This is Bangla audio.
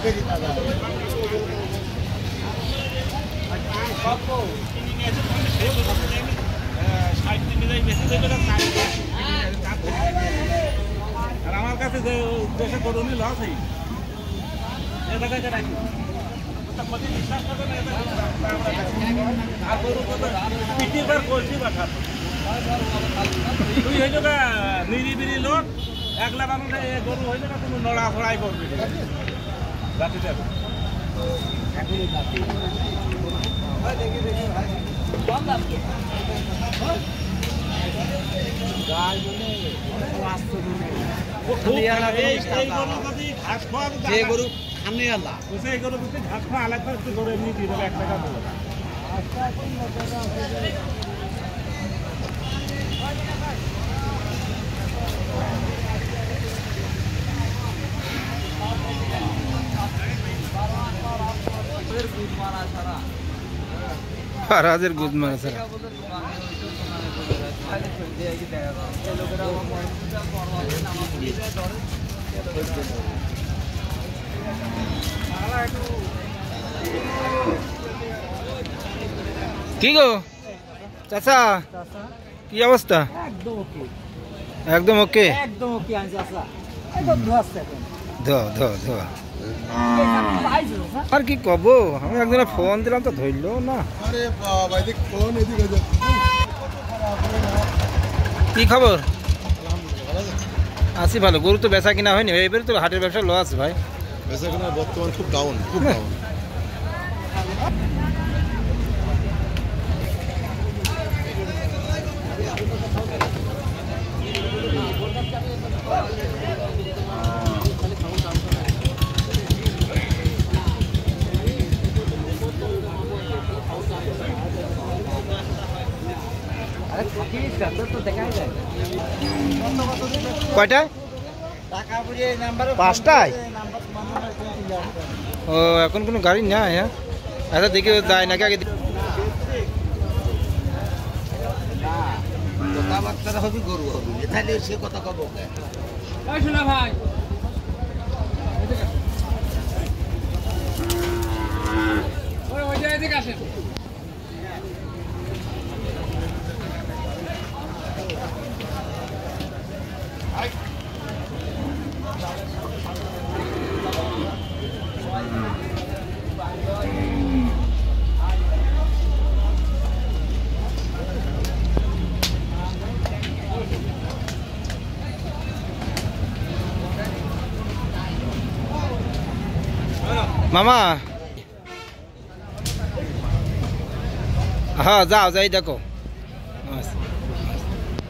আর আমার কাছে যে দেশে করুনি লস হই নিরিবিরি লোক একলা মানুষ গরু হইলে না কোনো নড়া ফড়াই করবে রাত্রিতে যে গরু খানে আলা সেই গরু ঘাস খাওয়া আলাদা একটু গরু এমনি দিয়ে দেবে 1 টাকা দেবে রাজের গুদ মারা ছাড়া কি গো চাচা কি অবস্থা? একদম ওকে আর কি কব আমি একদিন ফোন দিলাম তো ধরলো না। কি খবর? আছি ভালো। গরু তো বেচা কিনা হয়নি, এবারে তো হাটের ব্যবসা লস ভাই। বেচা কিনা বর্তমান খুব ডাউন, খুব ডাউন। কয়টায়? 5টায়। ও এখন কোনো গাড়ি নাই? হ্যাঁ আচ্ছা দেখি যায় নাকি আগে। কথাবার্তা হবে গরু হবে, তাহলে সে কথা কব শোনা ভাই ওই জায়গা থেকে আসেন। মামা হ্যাঁ যাও যাই দেখো।